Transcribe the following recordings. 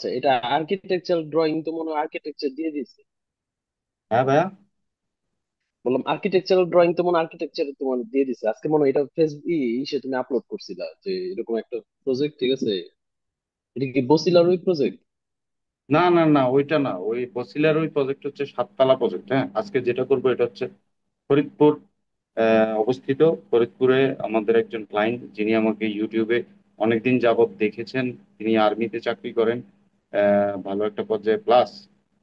আচ্ছা, এটা architecture drawing তো মনে হয় আর্কিটেকচার দিয়ে দিছে। হ্যাঁ ভাইয়া। বললাম আর্কিটেকচারাল ড্রয়িং তো মনে আর্কিটেকচার তোমার দিয়ে দিছে আজকে, মনে হয় এটা ফেসবুক ইসে তুমি আপলোড করছিলা যে এরকম একটা প্রজেক্ট, ঠিক আছে? এটা কি বসিলার ওই প্রজেক্ট? না না না, ওইটা না, ওই বসিলার ওই প্রজেক্ট হচ্ছে সাততলা প্রজেক্ট। হ্যাঁ, আজকে যেটা করবো এটা হচ্ছে ফরিদপুর অবস্থিত। ফরিদপুরে আমাদের একজন ক্লায়েন্ট, যিনি আমাকে ইউটিউবে অনেকদিন যাবত দেখেছেন। তিনি আর্মিতে চাকরি করেন, ভালো একটা পর্যায়ে, প্লাস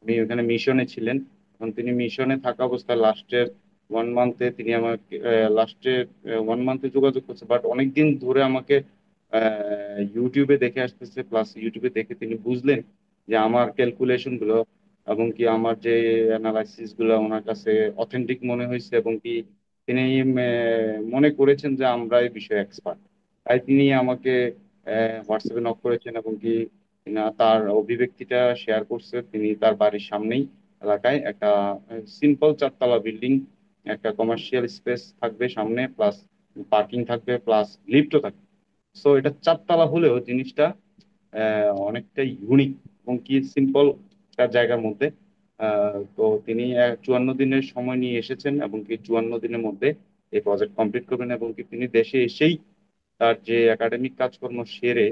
উনি ওখানে মিশনে ছিলেন। এখন তিনি মিশনে থাকা অবস্থায় লাস্টের 1 মান্থে তিনি আমাকে লাস্টে 1 মান্থে যোগাযোগ করছে, বাট অনেকদিন ধরে আমাকে ইউটিউবে দেখে আসতেছে। প্লাস ইউটিউবে দেখে তিনি বুঝলেন যে আমার ক্যালকুলেশন গুলো এবং কি আমার যে অ্যানালাইসিস গুলো ওনার কাছে অথেন্টিক মনে হয়েছে, এবং কি তিনি মনে করেছেন যে আমরা এই বিষয়ে এক্সপার্ট। তাই তিনি আমাকে হোয়াটসঅ্যাপে নক করেছেন, এবং কি তার অভিব্যক্তিটা শেয়ার করছে। তিনি তার বাড়ির সামনেই এলাকায় একটা সিম্পল 4 তলা বিল্ডিং, একটা কমার্শিয়াল স্পেস থাকবে সামনে, প্লাস পার্কিং থাকবে, প্লাস লিফটও থাকবে। সো এটা 4 তলা হলেও জিনিসটা অনেকটা ইউনিক এবং কি সিম্পল তার জায়গার মধ্যে। তো তিনি 54 দিনের সময় নিয়ে এসেছেন, এবং কি 54 দিনের মধ্যে এই প্রজেক্ট কমপ্লিট করবেন, এবং কি তিনি দেশে এসেই তার যে একাডেমিক কাজকর্ম সেরে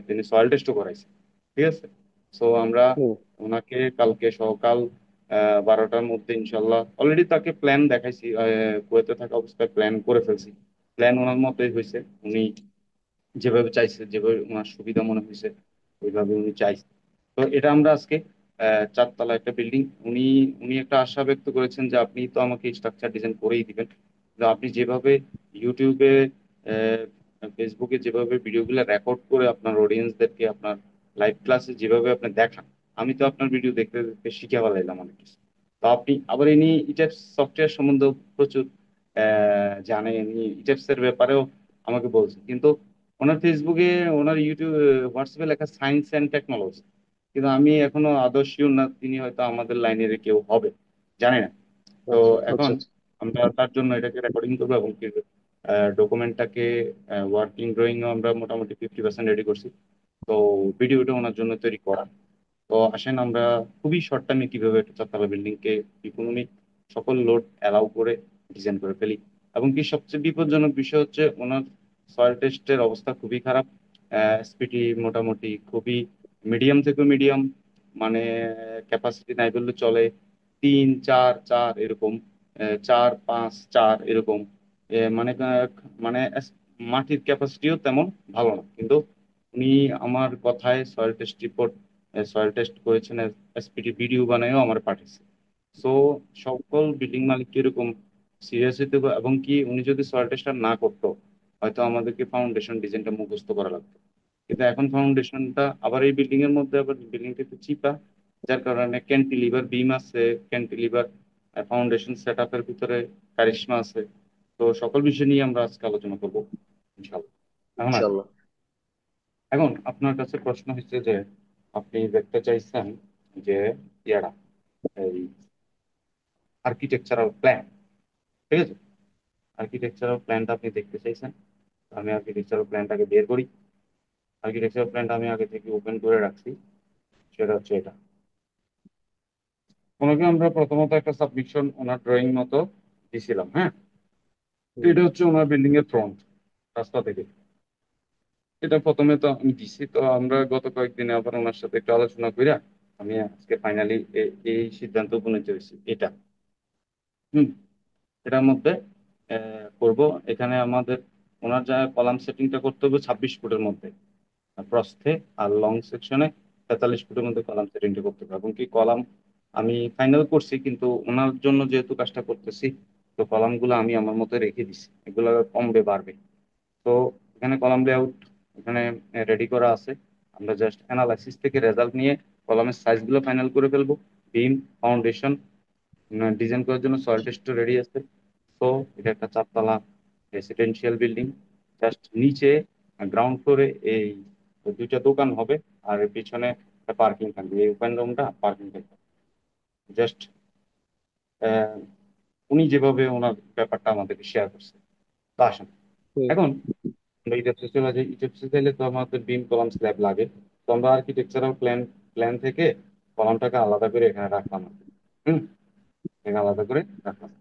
তিনি সয়েল টেস্টও করাইছেন। ঠিক আছে। সো আমরা হুম। ওনাকে কালকে সকাল 12টার মধ্যে ইনশাল্লাহ, অলরেডি তাকে প্ল্যান দেখাইছি, কুয়েতে থাকা অবস্থায় প্ল্যান করে ফেলছি। প্ল্যান ওনার মতোই হয়েছে। উনি যেভাবে চাইছে, যেভাবে ওনার সুবিধা মনে হয়েছে, ওইভাবে উনি চাইছে। তো এটা আমরা আজকে 4 তলা একটা বিল্ডিং, উনি উনি একটা আশা ব্যক্ত করেছেন যে আপনি তো আমাকে স্ট্রাকচার ডিজাইন করেই দিবেন, কিন্তু আপনি যেভাবে ইউটিউবে, আহ, ফেসবুকে যেভাবে ভিডিওগুলো রেকর্ড করে আপনার অডিয়েন্সদেরকে আপনার লাইভ ক্লাসে যেভাবে আপনি দেখান, আমি তো আপনার ভিডিও দেখতে দেখতে শিখে ফেলাইলাম অনেক কিছু। তো আপনি আবার ইনি ইটাপস সফটওয়্যার সম্বন্ধে প্রচুর জানেন, ইনি ইটাপস এর ব্যাপারেও আমাকে বলছেন। কিন্তু ওনার ফেসবুকে, ওনার ইউটিউব, হোয়াটসঅ্যাপে লেখা সায়েন্স অ্যান্ড টেকনোলজি, কিন্তু আমি এখনো আদর্শ না তিনি হয়তো আমাদের লাইনের কেউ হবে, জানি না। তো আচ্ছা আচ্ছা এখন আচ্ছা। আমরা তার জন্য এটাকে রেকর্ডিং করবো, এবং ডকুমেন্টটাকে ওয়ার্কিং ড্রয়িংও আমরা মোটামুটি 50% রেডি করছি। তো ভিডিওটা ওনার জন্য তৈরি করা। তো আসেন আমরা খুবই শর্ট টাইমে কিভাবে একটা 4 তলা বিল্ডিং কে ইকোনমিক সকল লোড অ্যালাউ করে ডিজাইন করে ফেলি। এবং কি সবচেয়ে বিপজ্জনক বিষয় হচ্ছে ওনার সয়েল টেস্টের অবস্থা খুবই খারাপ। এসপিটি মোটামুটি খুবই মিডিয়াম থেকে মিডিয়াম, মানে ক্যাপাসিটি নাই বললে চলে, 3 4 4 এরকম, 4 5 4 এরকম। মানে মাটির ক্যাপাসিটিও তেমন ভালো না, কিন্তু উনি আমার কথায় সয়েল টেস্ট করেছেন, এসপিটি ভিডিও বানায়ও আমার পাঠিয়েছে। সো সকল বিল্ডিং মালিক এরকম সিরিয়াস হইতে হবে, এবং কি উনি যদি সয়েল টেস্টটা না করতো, হয়তো আমাদেরকে ফাউন্ডেশন ডিজাইনটা মুখস্থ করা লাগতো। কিন্তু এখন ফাউন্ডেশনটা আবার এই বিল্ডিং এর মধ্যে, আবার বিল্ডিংটা একটু চিপা, যার কারণে ক্যান্টিলিভার বিম আছে, ক্যান্টিলিভার ফাউন্ডেশন সেট আপের ভিতরে কারিশমা আছে। তো সকল বিষয় নিয়ে আমরা আজকে আলোচনা করবো ইনশাল্লাহ। এখন ইনশাল্লাহ। এখন আপনার কাছে প্রশ্ন হচ্ছে যে আপনি দেখতে চাইছেন যে ইয়ারা, এই আর্কিটেকচারাল প্ল্যান, ঠিক আছে? আর্কিটেকচারাল প্ল্যানটা আপনি দেখতে চাইছেন। আমি আর্কিটেকচারাল প্ল্যানটাকে বের করি। আর্কিটেকচারাল প্ল্যানটা আমি আগে থেকে ওপেন করে রাখছি। সেটা হচ্ছে এটা। ওনাকে আমরা প্রথমত একটা সাবমিশন ওনার ড্রয়িং মতো দিছিলাম। হ্যাঁ, তো হুম। এটা হচ্ছে ওনার বিল্ডিং এর ফ্রন্ট, রাস্তা থেকে। এটা প্রথমে তো আমি দিছি। তো আমরা গত কয়েকদিনে আবার ওনার সাথে একটু আলোচনা কইরা আমি আজকে ফাইনালি এই সিদ্ধান্ত উপনীত হয়েছি এটা। হুম। এটার মধ্যে করব। এখানে আমাদের ওনার যা কলাম সেটিংটা করতে হবে 26 ফুটের মধ্যে প্রস্থে, আর লং সেকশনে 43 ফুটের মধ্যে কলাম সেটিংটা করতে হবে। এবং কি কলাম আমি ফাইনাল করছি, কিন্তু ওনার জন্য যেহেতু কাজটা করতেছি, তো কলামগুলো আমি আমার মতো রেখে দিছি, এগুলো কমবে বাড়বে। তো এখানে কলাম লেআউট এখানে রেডি করা আছে। আমরা জাস্ট অ্যানালাইসিস থেকে রেজাল্ট নিয়ে কলামের সাইজগুলো ফাইনাল করে ফেলবো। বিম, ফাউন্ডেশন ডিজাইন করার জন্য সয়েল টেস্টও রেডি আছে। তো এটা একটা 4 তলা রেসিডেন্সিয়াল বিল্ডিং। জাস্ট নিচে গ্রাউন্ড ফ্লোরে এই দুইটা দোকান হবে, আর এর পিছনে একটা পার্কিং থাকবে, এই ওপেন রুমটা পার্কিং থাকবে। জাস্ট উনি যেভাবে ওনার ব্যাপারটা আমাদেরকে শেয়ার করছে। তো আসেন হুম। এখন আমরা ইটাপসে চলে যাই। ইটাপসে চাইলে তো আমাদের বিম কলাম স্ল্যাব লাগে। তো আমরা আর্কিটেকচারাল প্ল্যান থেকে কলামটাকে আলাদা করে এখানে রাখলাম আর কি। হুম, এখানে আলাদা করে রাখলাম।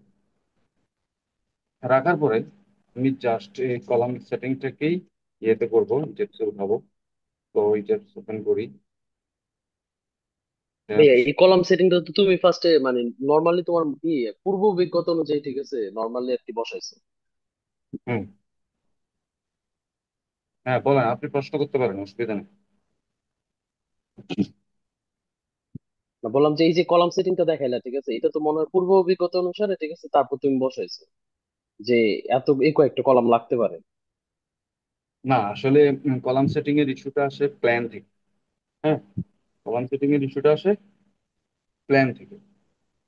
রাখার পরে আমি জাস্ট এই কলাম সেটিংটাকেই ইয়েতে করবো, ইটেপসে উঠাবো। তো ইটেপস ওপেন করি। ভাইয়া tabs। এই কলাম সেটিংটা তো তুমি ফার্স্টে মানে নর্মালি তোমার কি পূর্ব অভিজ্ঞতা অনুযায়ী ঠিক আছে নর্মালি আর কি বসাইছো। হুম, হ্যাঁ বলেন, আপনি প্রশ্ন করতে পারেন, অসুবিধা নেই। না বললাম যে এই যে কলাম সেটিংটা দেখাইলা ঠিক আছে এটা তো মনে হয় পূর্ব অভিজ্ঞতা অনুসারে ঠিক আছে তারপর তুমি বসাইছো যে এত এই কয়েকটা কলাম লাগতে পারে। না আসলে কলাম সেটিং এর ইস্যুটা আসে প্ল্যান থেকে। হ্যাঁ, কলাম সেটিং এর ইস্যুটা আসে প্ল্যান থেকে।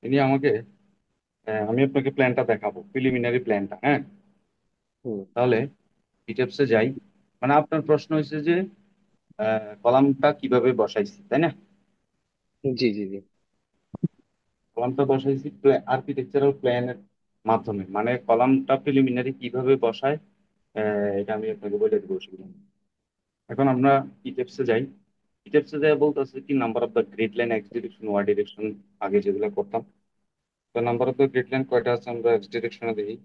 ইনি আমাকে আমি আপনাকে প্ল্যানটা দেখাবো, প্রিলিমিনারি প্ল্যানটা। হ্যাঁ, হুম। তাহলে ডিটেলসে যাই। মানে আপনার প্রশ্ন হয়েছে যে কলামটা কিভাবে বসাইছি, তাই না? জি জি জি। কলামটা বসাইছি আর্কিটেকচারাল প্ল্যানের মাধ্যমে, মানে কলামটা প্রিলিমিনারি কিভাবে বসায় এটা আমি আপনাকে বলে দেবো, অসুবিধা নেই। এখন আমরা ইটেপসে যাই। ইটেপসে যাই বলতেছে কি number of the grid line X direction Y direction, আগে যেগুলো করতাম। তো number of the grid line কয়টা আছে আমরা এক্স ডিরেকশনে দেখি।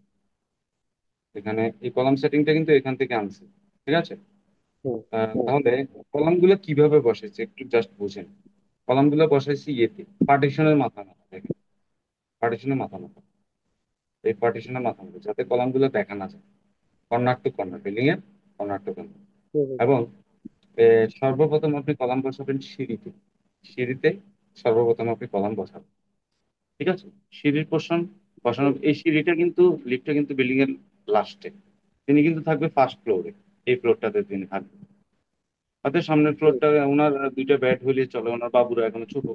এখানে এই কলাম সেটিংটা কিন্তু এখান থেকে আনছি, ঠিক আছে? হুম হুম তাহলে কলামগুলো কিভাবে বসাইছি একটু জাস্ট বুঝেন। কলামগুলো বসাইছি ইয়েতে, পার্টিশনের মাথা মাথা, দেখেন পার্টিশনের মাথা মাথা, এই পার্টিশনের মাথা মাথা, যাতে কলামগুলো দেখা না যায়। কর্নার টু কর্নার, বিল্ডিং এর কর্নার টু কর্নার। হুম হুম এবং সর্বপ্রথম আপনি কলাম বসাবেন সিঁড়িতে। সিঁড়িতে সর্বপ্রথম আপনি কলাম বসাবেন, ঠিক আছে? সিঁড়ির পোর্শন বসানো, হুম এই সিঁড়িটা কিন্তু, লিফটটা কিন্তু বিল্ডিং এর লাস্টে। তিনি কিন্তু থাকবে ফার্স্ট ফ্লোরে, এই ফ্লোরটাতে তিনি থাকবেন। অর্থাৎ সামনের হুম ফ্লোরটা ওনার দুইটা বেড হইলে চলে, ওনার বাবুরা এখনো ছোট।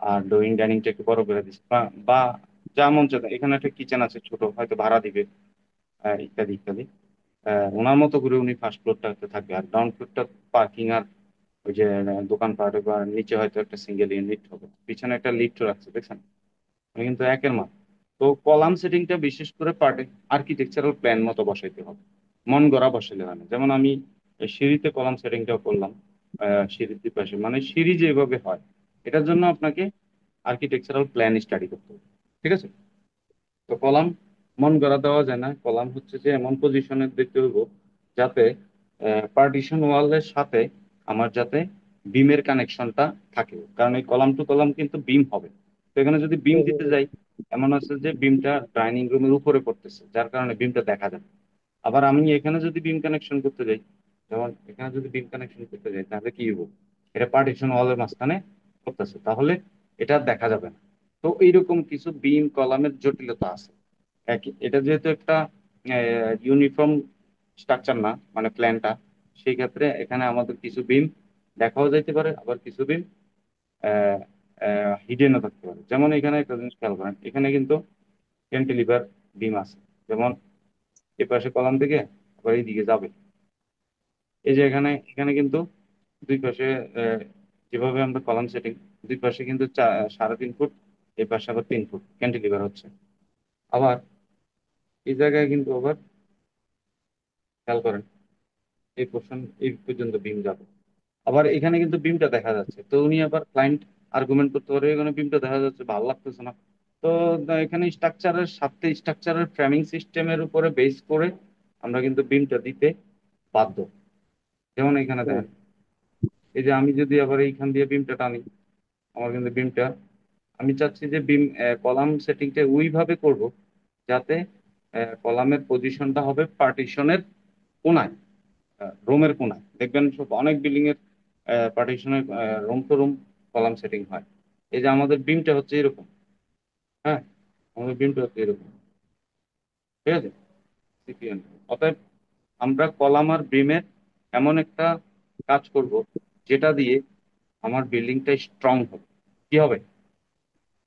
আর ড্রয়িং ডাইনিংটা একটু বড় করে দিচ্ছে, বা যা মন চায় এখানে একটা কিচেন আছে ছোট, হয়তো ভাড়া দিবে, ইত্যাদি ইত্যাদি। ওনার মতো করে উনি ফার্স্ট ফ্লোরটাতে থাকবে, আর গ্রাউন্ড ফ্লোরটা পার্কিং আর ওই যে দোকানপাট, বা নিচে হয়তো একটা সিঙ্গেল ইউনিট হবে, পিছনে একটা লিফট রাখছে দেখছেন। আমি কিন্তু একের মাপ। তো কলাম সেটিংটা বিশেষ করে পার্টে আর্কিটেকচারাল প্ল্যান মতো বসাইতে হবে, মন গড়া বসাইলে হয় না। যেমন আমি এই সিঁড়িতে কলাম সেটিংটা করলাম, সিঁড়ির দুই পাশে, মানে সিঁড়ি যেভাবে হয় এটার জন্য আপনাকে আর্কিটেকচারাল প্ল্যান স্টাডি করতে হবে, ঠিক আছে? তো কলাম মন গড়া দেওয়া যায় না, কলাম হচ্ছে যে এমন পজিশনে দেখতে হইব যাতে পার্টিশন ওয়ালের সাথে আমার যাতে বিমের কানেকশনটা থাকে, কারণ এই কলাম টু কলাম কিন্তু বিম হবে। তো এখানে যদি বিম হুম হুম দিতে হুম। যাই, এমন আছে যে বিমটা ডাইনিং রুমের উপরে পড়তেছে, যার কারণে বিমটা দেখা যাবে। আবার আমি এখানে যদি বিম কানেকশন করতে যাই, যেমন এখানে যদি বিম কানেকশন করতে যাই, তাহলে কি হবো, এটা পার্টিশন ওয়ালের মাঝখানে করতেছে, তাহলে এটা আর দেখা যাবে না। তো এইরকম কিছু বিম কলামের জটিলতা আছে। এটা যেহেতু একটা ইউনিফর্ম স্ট্রাকচার না, মানে প্ল্যানটা, সেই ক্ষেত্রে এখানে আমাদের কিছু বিম দেখাও যাইতে পারে, আবার কিছু বিম হিডেনও থাকতে পারে। যেমন এখানে একটা জিনিস খেয়াল করেন, এখানে কিন্তু ক্যান্টিলিভার বিম আছে, যেমন এ পাশে কলাম থেকে আবার এইদিকে যাবে। এই যে এখানে এখানে কিন্তু দুই পাশে আহ, যেভাবে আমরা কলাম সেটিং, দুই পাশে কিন্তু 3.5 ফুট, এই পাশে আবার 3 ফুট ক্যান্টিলিভার হচ্ছে। আবার এই জায়গায় কিন্তু আবার খেয়াল করেন, এই পোর্শন এই পর্যন্ত বিম যাবে। আবার এখানে কিন্তু বিমটা দেখা যাচ্ছে, তো উনি আবার ক্লায়েন্ট আর্গুমেন্ট করতে পারে এখানে বিমটা দেখা যাচ্ছে, ভালো লাগতেছে না। তো এখানে স্ট্রাকচারের সাথে স্ট্রাকচারের ফ্রেমিং সিস্টেমের উপরে বেস করে আমরা কিন্তু বিমটা দিতে বাধ্য। যেমন এখানে হুম। দেখেন, এই যে আমি যদি আবার এইখান দিয়ে বিমটা টানি, আমার কিন্তু বিমটা, আমি চাচ্ছি যে বিম কলাম সেটিংটা ওইভাবে করব যাতে কলামের পজিশনটা হবে পার্টিশনের কোনায়, রুমের কোনায়। দেখবেন সব অনেক বিল্ডিং এর পার্টিশনের room to room column setting হয়। এই যে আমাদের বিমটা হচ্ছে এরকম। হ্যাঁ, আমাদের বিমটা হচ্ছে এরকম, ঠিক আছে? CPN। অতএব আমরা কলাম আর বিমের এমন একটা কাজ করব যেটা দিয়ে আমার বিল্ডিংটা স্ট্রং হবে। কি হবে,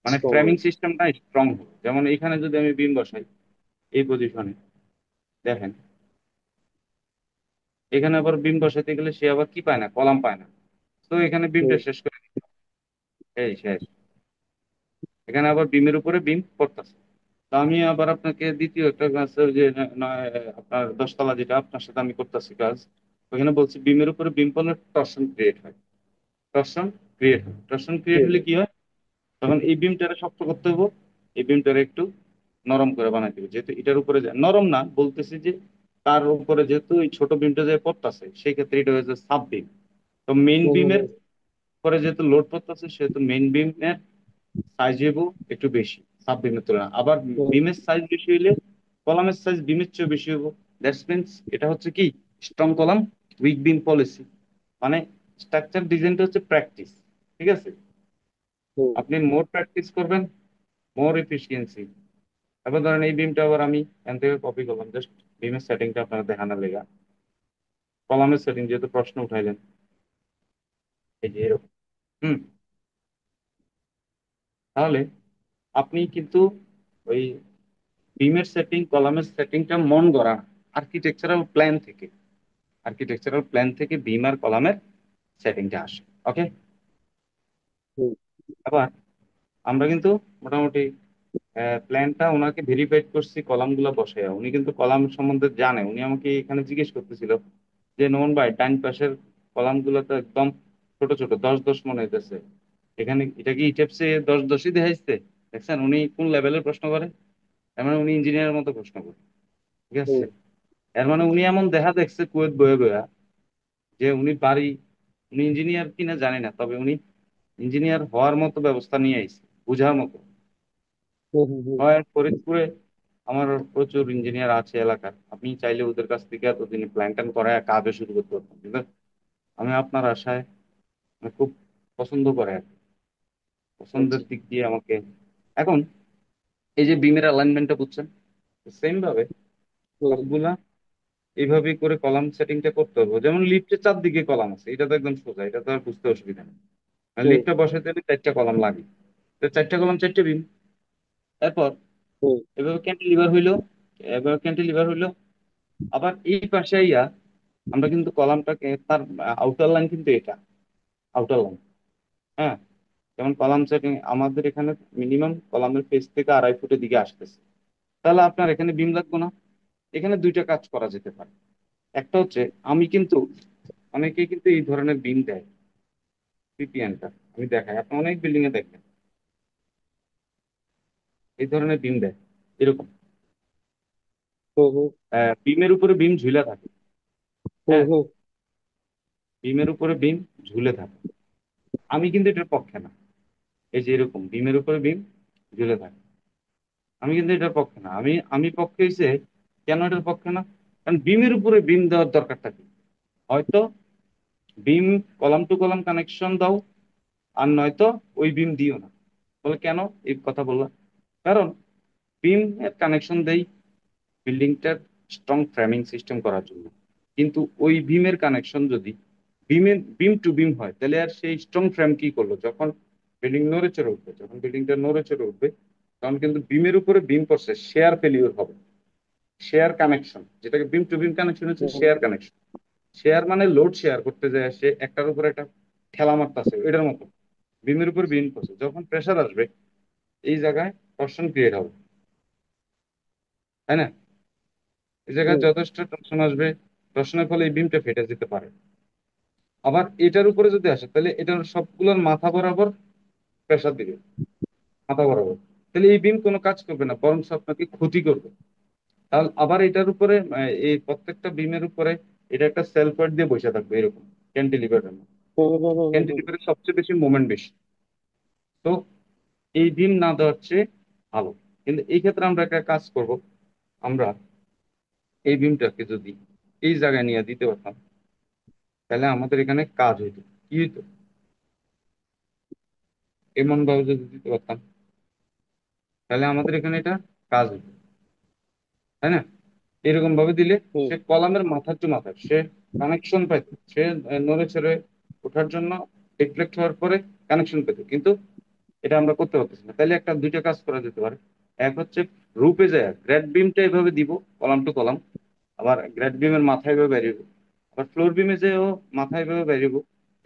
মানে স্ট্রং ফ্রেমিং হবে। সিস্টেমটা স্ট্রং হবে। যেমন এখানে যদি আমি বিম বসাই এই পজিশনে, দেখেন এখানে আবার বিম বসাইতে গেলে সে আবার কি পায় না, কলাম পায় না। তো এখানে বিমটা হুম। শেষ করে দিতে হবে। এই শেষ, এখানে আবার বিমের উপরে বিম পড়তেছে। তো আমি আবার আপনাকে দ্বিতীয় একটা কাজ, ওই যে আপনার 10 তলা যেটা আপনার সাথে আমি করতেছি কাজ, ওখানে বলছি বিমের উপরে বিম পড়লে টর্শন ক্রিয়েট হয়। টর্শন ক্রিয়েট হয়। টর্শন ক্রিয়েট হলে কি হয়, তখন এই বিমটারে শক্ত করতে হবে, এই বিমটারে একটু নরম করে বানাইতে হবে। যেহেতু এটার উপরে নরম না বলতেছি যে তার উপরে যেহেতু এই ছোট বিমটা যে পড়তেছে, সেই ক্ষেত্রে এটা হয়েছে সাব বিম। তো মেইন বিমের পরে যেহেতু লোড পড়তেছে, সেহেতু মেইন বিমের সাইজ হইব একটু বেশি সাব বিমের তুলনায়। আবার বিমের সাইজ বেশি হইলে কলামের সাইজ বিমের চেয়ে বেশি হইব। দ্যাটস মিনস এটা হচ্ছে কি স্ট্রং কলাম উইক বিম পলিসি। মানে স্ট্রাকচার ডিজাইনটা হচ্ছে প্র্যাকটিস, ঠিক আছে? আপনি মোর প্র্যাকটিস করবেন, মোর এফিসিয়েন্সি। এবার ধরেন এই বিমটা আবার আমি এখান থেকে কপি করলাম, জাস্ট বিমের সেটিংটা আপনারা দেখানোর লেগা। কলামের সেটিং যেহেতু প্রশ্ন উঠাইলেন, এই যে এরকম। হুম। তাহলে আপনি কিন্তু ওই বিমের সেটিং কলামের সেটিংটা মন গড়া আর্কিটেকচারাল প্ল্যান থেকে, আর্কিটেকচারাল প্ল্যান থেকে বিম আর কলামের সেটিংটা আসে। ওকে। আবার আমরা কিন্তু মোটামুটি প্ল্যানটা ওনাকে ভেরিফাইড করছি কলাম গুলা বসে, উনি কিন্তু কলাম সম্বন্ধে জানে। উনি আমাকে এখানে জিজ্ঞেস করতেছিল যে নোমান ভাই ডান পাশের কলাম গুলো তো একদম ছোট ছোট, 10 10 মনে হইতেছে, এখানে এটা কি ইটেপসে 10 10ই দেখাইছে? দেখছেন উনি কোন লেভেলের প্রশ্ন করে? তার মানে উনি ইঞ্জিনিয়ারের মতো প্রশ্ন করে, ঠিক আছে? এর মানে উনি এমন দেখা দেখছে কুয়েত বয়ে বয়া, যে উনি বাড়ি, উনি ইঞ্জিনিয়ার কিনা জানি না, তবে উনি ইঞ্জিনিয়ার হওয়ার মতো ব্যবস্থা নিয়ে আইছে, বুঝার মতো। হয় ফরিদপুরে আমার প্রচুর ইঞ্জিনিয়ার আছে এলাকার, আপনি চাইলে ওদের কাছ থেকে এতদিন প্ল্যান ট্যান করায় কাজও শুরু করতে পারতাম, কিন্তু আমি আপনার আশায়, আমি খুব পছন্দ করে আর কি। পছন্দের দিক দিয়ে আমাকে এখন এই যে বিমের অ্যালাইনমেন্টটা বুঝছেন, সেম ভাবে সবগুলা এইভাবেই করে কলাম সেটিংটা করতে হবে। যেমন লিফটের চারদিকে কলাম আছে, এটা তো একদম সোজা, এটা তো আর বুঝতে অসুবিধা নেই। লিফটটা বসাইতে হলে 4টা কলাম লাগে, তো 4টা কলাম 4টে বিম। এরপর এভাবে ক্যান্টিলিভার হইলো, এবার ক্যান্টিলিভার হইলো। আবার এই পাশে আইয়া আমরা কিন্তু কলামটাকে তার আউটার লাইন কিন্তু এটা আউটার লাইন। হ্যাঁ, যেমন কলাম সেটিং আমাদের এখানে মিনিমাম কলামের পেজ থেকে 2.5 ফুটের দিকে আসতেছে। তাহলে আপনার এখানে বিম লাগবে না। এখানে দুইটা কাজ করা যেতে পারে। একটা হচ্ছে আমি কিন্তু, অনেকে কিন্তু এই ধরনের বিম দেয়, পিপিএনটা আমি দেখাই, আপনি অনেক বিল্ডিং এ দেখবেন এই ধরনের বিম দেয় এরকম। বিমের উপরে বিম ঝুলে থাকে। হ্যাঁ, বিমের উপরে বিম ঝুলে থাকে। আমি কিন্তু এটার পক্ষে না। এই যে এরকম বিমের উপরে বিম ঝুলে থাকে, আমি কিন্তু এটার পক্ষে না। আমি পক্ষে হইছে, কেন এটার পক্ষে না? কারণ বিমের উপরে বিম দেওয়ার দরকারটা কি? হয়তো beam column to column connection দাও, আর নয়তো ওই বিম দিও না। বলে কেন এই কথা বললাম? কারণ বিম এর কানেকশন দেই বিল্ডিংটার স্ট্রং ফ্রেমিং সিস্টেম করার জন্য। কিন্তু ওই বিমের কানেকশন যদি বিম টু বিম হয়, তাহলে আর সেই স্ট্রং ফ্রেম কি করলো? যখন বিল্ডিং নড়ে চড়ে উঠবে, যখন বিল্ডিংটা নড়ে চড়ে উঠবে, তখন কিন্তু বিমের উপরে বিম পড়ছে, শেয়ার ফেলিওর হবে। শেয়ার কানেকশন, যেটাকে বিম টু বিম কানেকশন হচ্ছে শেয়ার কানেকশন। শেয়ার মানে লোড শেয়ার করতে যায়, সে একটার উপর একটা ঠেলা মারতেছে, এটার মতো বিমের উপর বিম পড়ছে, যখন প্রেসার আসবে এই জায়গায় টর্শন ক্রিয়েট হবে, তাই না? এই জায়গায় যথেষ্ট টর্শন আসবে, টর্শনের ফলে এই বিমটা ফেটে যেতে পারে। আবার এটার উপরে যদি আসে, তাহলে এটার সবগুলোর মাথা বরাবর প্রেসার দিবে, মাথা বরাবর। তাহলে এই বিম কোনো কাজ করবে না, বরং আপনাকে ক্ষতি করবে। তাহলে আবার এটার উপরে এই প্রত্যেকটা বিমের উপরে এটা একটা সেলফ ওয়েট দিয়ে বসে থাকবে এরকম, ক্যান্টিলিভারের মতো। ক্যান্টিলিভারের সবচেয়ে বেশি মোমেন্ট বেশি। তো এই বিম না দেওয়ার চেয়ে ভালো। কিন্তু এই ক্ষেত্রে আমরা একটা কাজ করব, আমরা এই বিমটাকে যদি এই জায়গায় নিয়ে দিতে পারতাম, তাহলে আমাদের এখানে কাজ হইতো। কি হইতো? এমন ভাবে যদি দিতে পারতাম, তাহলে আমাদের এখানে এটা কাজ হইতো, তাই না? এরকম ভাবে দিলে সে কলামের মাথার টু মাথার সে কানেকশন পাইত, সে নড়ে চড়ে ওঠার জন্য ডিফ্লেক্ট হওয়ার পরে কানেকশন পেত। কিন্তু এটা আমরা করতে পারতেছি না। তাহলে একটা দুইটা কাজ করা যেতে পারে। এক হচ্ছে রূপে যায় গ্রেড বিমটা এভাবে দিব, কলাম টু কলাম। আবার গ্রেড বিমের মাথায় এভাবে বেরিয়ে, আবার ফ্লোর বিমে যেও মাথায় এভাবে বেরিয়ে।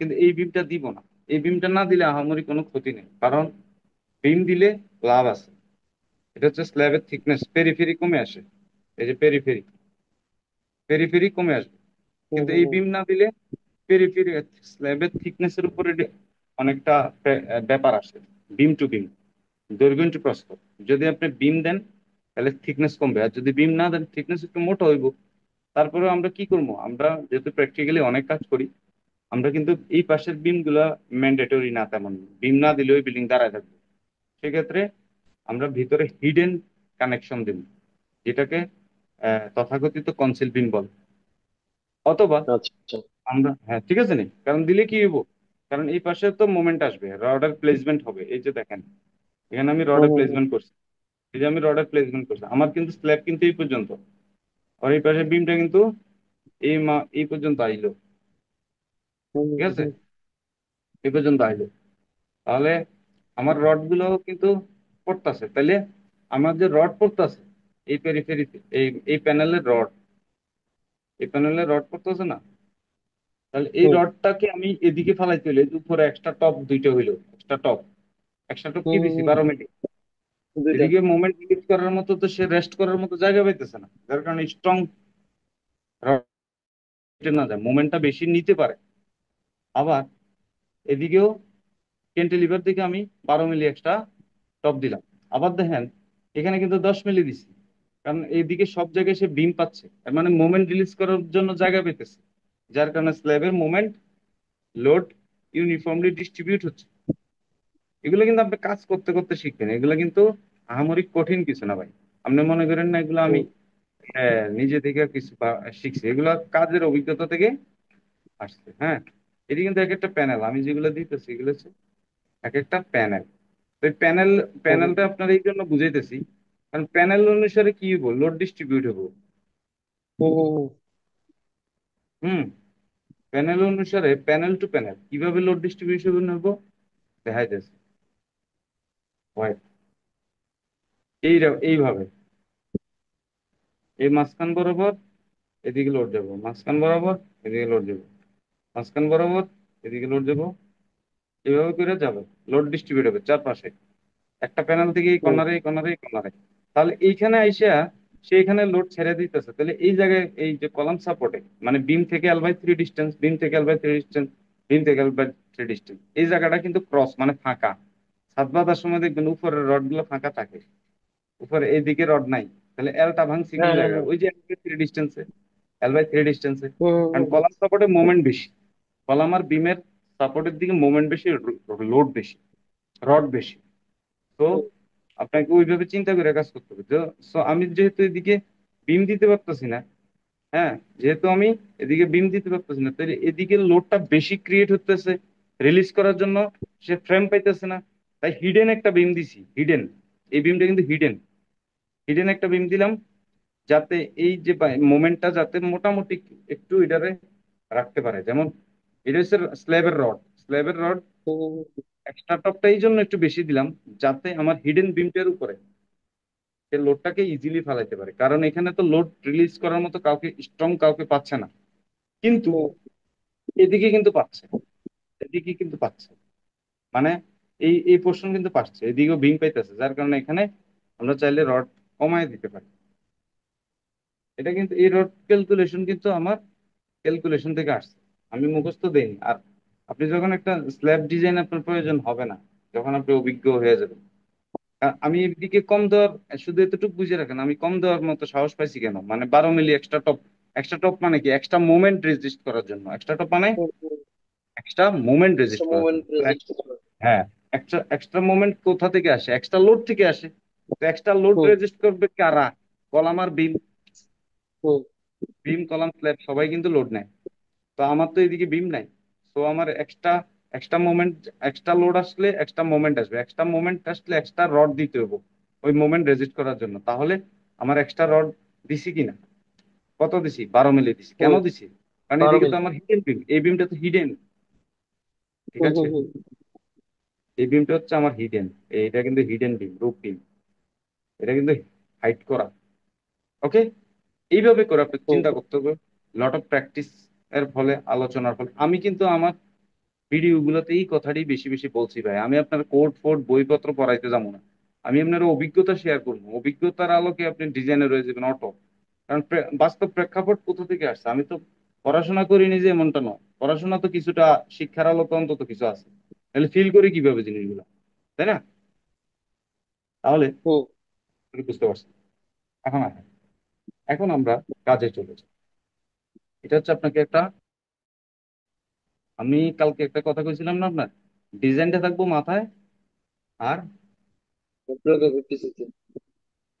কিন্তু এই বিমটা দিব না। এই বিমটা না দিলে আহামরি কোনো ক্ষতি নেই, কারণ বিম দিলে লাভ আছে। এটা হচ্ছে স্ল্যাবের থিকনেস, পেরিফেরি কমে আসে। এই যে পেরিফেরি, পেরিফেরি কমে আসবে। কিন্তু এই বিম না দিলে পেরিফেরি স্ল্যাবের থিকনেসের উপরে অনেকটা ব্যাপার আসে। বিম টু বিম, দৈর্ঘ্য ইন্টু প্রস্থ। যদি আপনি বিম দেন তাহলে থিকনেস কমবে, আর যদি বিম না দেন থিকনেস একটু মোটা হইব। তারপরে আমরা কি করবো, আমরা যেহেতু প্র্যাকটিক্যালি অনেক কাজ করি, আমরা কিন্তু এই পাশের বিম গুলা ম্যান্ডেটরি না তেমন, বিম না দিলে ওই বিল্ডিং দাঁড়ায় থাকবে। সেক্ষেত্রে আমরা ভিতরে হিডেন কানেকশন দিব, যেটাকে তথাকথিত কনসিল বিম বল। অথবা আচ্ছা। আমরা, হ্যাঁ ঠিক আছে নি, কারণ দিলে কি হইব, কারণ এই পাশে তো মোমেন্ট আসবে, রডার প্লেসমেন্ট হবে। এই যে দেখেন, এখানে আমি হুম রডার হুম হুম প্লেসমেন্ট করছি, এই যে আমি রডার প্লেসমেন্ট করছি, আমার কিন্তু স্ল্যাব কিন্তু এই পর্যন্ত, আর এই পাশের বিমটা কিন্তু এই পর্যন্ত আইলো। হুম ঠিক হুম আছে, হুম এই পর্যন্ত আইলো। তাহলে আমার রড গুলো কিন্তু পড়তাছে, তাহলে আমার যে রড পড়তাছে এই পেরিফেরিতে, এই প্যানেলের রড, এই প্যানেলের রড পড়তেছে না, তাহলে এই হুম রডটাকে আমি এদিকে ফালাইতে হইলে, এই যে উপরে এক্সট্রা টপ দুইটা হইলো, এক্সট্রা টপ, এক্সট্রা টপ কি হুম দিছি, হুম, 12 মিলি। দুইটা। এদিকে মোমেন্ট রিলিজ করার মতো তো সে রেস্ট করার মতো জায়গা পাইতেছে না, যার কারণে স্ট্রং না যায়, মোমেন্টটা বেশি নিতে পারে। আবার এদিকেও ক্যান্টিলিভার থেকে আমি 12 মিলি এক্সট্রা টপ দিলাম। আবার দেখেন এখানে কিন্তু 10 মিলি দিছি, কারণ এইদিকে সব জায়গায় সে বিম পাচ্ছে, এর মানে মোমেন্ট রিলিজ করার জন্য জায়গা পেতেছে, যার কারণে স্ল্যাবের মোমেন্ট, লোড ইউনিফর্মলি ডিস্ট্রিবিউট হচ্ছে। এগুলো কিন্তু আপনি কাজ করতে করতে শিখবেন, এগুলো কিন্তু আহামরি কঠিন কিছু না ভাই। আপনি মনে করেন না এগুলো আমি হুম নিজে থেকে কিছু শিখছি, এগুলো কাজের অভিজ্ঞতা থেকে আসছে। হ্যাঁ, এটি কিন্তু এক একটা প্যানেল আমি যেগুলো দিতেছি, এগুলো হচ্ছে এক একটা প্যানেল। তো এই হুম হুম প্যানেলটা আপনার এই জন্য বুঝাইতেছি, কারণ প্যানেল অনুসারে কি হবো, লোড ডিস্ট্রিবিউট হবো। হুম হুম হুম, প্যানেল অনুসারে প্যানেল টু প্যানেল কিভাবে লোড ডিস্ট্রিবিউশন হবো দেখাইতেছে। হয় এইভাবে, এই মাঝখান বরাবর এদিকে লোড দেবো, মাঝখান বরাবর এদিকে লোড দেবো, মাঝখান বরাবর এদিকে লোড দেবো, এইভাবে করে যাবে। লোড ডিস্ট্রিবিউট হবে চারপাশে, একটা প্যানেল থেকে এই হুম কর্নারে এই কর্নারে এই কর্নারে। তাহলে এইখানে আইসা সে এখানে লোড ছেড়ে দিতেছে, তাহলে এই জায়গায় এই যে কলাম সাপোর্টে, মানে বিম থেকে L/3 ডিস্টেন্স, বিম থেকে L/3 ডিস্টেন্স, বিম থেকে L/3 ডিস্টেন্স, এই জায়গাটা কিন্তু ক্রস মানে ফাঁকা। ছাদ বাঁধার সময় দেখবেন উপরের রড গুলো ফাঁকা থাকে, উপরে এইদিকে রড নাই, তাহলে এলটা ভাঙছি কোন হ্যাঁ হ্যাঁ জায়গায়, হ্যাঁ ওই যে L/3 ডিস্টেন্সে, L/3 ডিস্টেন্সে। হুম কারণ হুম হুম কলাম সাপোর্টে মোমেন্ট বেশি, কলাম আর বিমের সাপোর্টের দিকে মোমেন্ট বেশি, লোড বেশি, রড বেশি। তো হুম আপনাকে ওইভাবে চিন্তা করে কাজ করতে হবে। তো so আমি যেহেতু এদিকে বিম দিতে পারতেছি না, হ্যাঁ, যেহেতু আমি এদিকে বিম দিতে পারতেছি না, তাহলে এদিকে লোডটা বেশি ক্রিয়েট হতেছে, রিলিজ করার জন্য সে ফ্রেম পাইতেছে না। তাই হিডেন একটা বিম দিছি, হিডেন, এই বিমটা কিন্তু হিডেন, হিডেন একটা বিম দিলাম, যাতে এই যে মোমেন্টটা যাতে মোটামুটি একটু এটারে রাখতে পারে। যেমন এটা হচ্ছে স্ল্যাবের রড, স্ল্যাবের রড হুম হুম এক্সট্রা টপটা এই জন্য একটু বেশি দিলাম, যাতে আমার হিডেন বিমটার উপরে সে লোডটাকে ইজিলি ফালাইতে পারে, কারণ এখানে তো লোড রিলিজ করার মতো কাউকে, স্ট্রং কাউকে পাচ্ছে না। কিন্তু হুম এদিকে কিন্তু পাচ্ছে, এদিকে কিন্তু পাচ্ছে, মানে এই পোর্শন কিন্তু পাচ্ছে, এদিকেও বিম পাইতেছে, যার কারণে এখানে আমরা চাইলে রড কমায় দিতে পারি। এটা কিন্তু এই রড ক্যালকুলেশন কিন্তু আমার ক্যালকুলেশন থেকে আসছে, আমি মুখস্থ দেইনি। আর আপনি যখন একটা স্ল্যাব ডিজাইন আপনার প্রয়োজন হবে না, যখন আপনি অভিজ্ঞ হয়ে যাবেন। আমি এদিকে কম দেওয়ার, শুধু এতটুকু বুঝে রাখেন, আমি কম দেওয়ার মতো সাহস পাইছি কেন, মানে 12 মিলি এক্সট্রা টপ। এক্সট্রা টপ মানে কি, এক্সট্রা মুভমেন্ট রেজিস্ট করার জন্য। এক্সট্রা টপ মানে হুম এক্সট্রা মুভমেন্ট এক্সট্রা রেজিস্ট করার জন্য। মোমেন্ট তো রেজিস্ট করা। হ্যাঁ, এক্সট্রা এক্সট্রা মুভমেন্ট কোথা থেকে আসে, এক্সট্রা লোড থেকে আসে। তো এক্সট্রা লোড হুম রেজিস্ট করবে কারা, কলাম আর বিম, হুম বিম কলাম স্ল্যাব সবাই কিন্তু লোড নেয়। তো আমার তো এদিকে বিম নাই, তো আমার extra extra moment, extra load আসলে এক্সট্রা মোমেন্ট আসবে, এক্সট্রা মোমেন্ট আসলে এক্সট্রা রড দিতে হবে ওই মোমেন্ট রেজিস্ট করার জন্য। তাহলে আমার এক্সট্রা রড দিছি কিনা, কত দিছি, 12 মিলি দিছি। কেন হুম দিছি, কারণ 12 এদিকে তো মিনিট। আমার হিডেন বিম, এই বিমটা তো হিডেন। ঠিক হুম আছে, হুম হুম এই বিমটা হচ্ছে আমার হিডেন, এইটা কিন্তু হিডেন বিম, রূপ বিম, এটা কিন্তু হাইড করা। ওকে, এইভাবে করে আপনি হুম চিন্তা করতে হবে। লট অফ প্র্যাকটিস এর ফলে, আলোচনার ফলে, আমি কিন্তু আমার ভিডিও গুলোতে এই কথাটি বেশি বেশি বলছি ভাই, আমি আপনার কোড ফোড বইপত্র পড়াইতে যাবো না, আমি আপনার অভিজ্ঞতা শেয়ার করবো, অভিজ্ঞতার আলোকে আপনি ডিজাইনে রয়ে যাবেন অটো। কারণ বাস্তব প্রেক্ষাপট কোথা থেকে আসছে, আমি তো পড়াশোনা করিনি যে এমনটা নয়, পড়াশোনা তো কিছুটা, শিক্ষার আলো তো অন্তত কিছু আছে, তাহলে ফিল করি কিভাবে জিনিসগুলো, তাই না? তাহলে হুম। তুমি বুঝতে পারছো। এখন আসেন, এখন আমরা কাজে চলে যাই। এটা হচ্ছে আপনাকে একটা, আমি কালকে একটা কথা কইছিলাম না আপনার, ডিজাইনটা থাকবো মাথায়, আর প্রয়োগ করতেছি।